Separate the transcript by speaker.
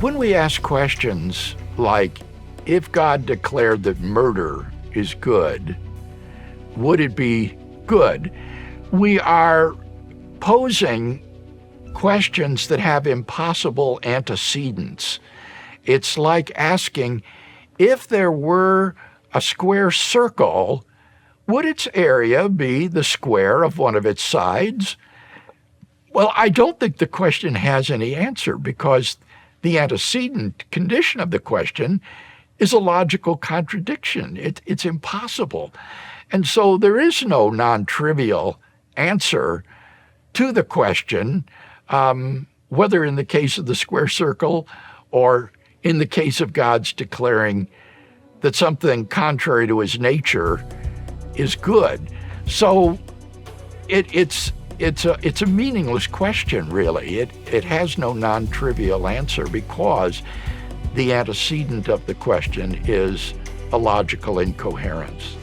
Speaker 1: When we ask questions like, if God declared that murder is good, would it be good? We are posing questions that have impossible antecedents. It's like asking, if there were a square circle, would its area be the square of one of its sides? Well, I don't think the question has any answer, because the antecedent condition of the question is a logical contradiction. It's impossible. And so there is no non-trivial answer to the question, whether in the case of the square circle or in the case of God's declaring that something contrary to his nature is good. So it's a meaningless question, really. It has no non-trivial answer, because the antecedent of the question is a logical incoherence.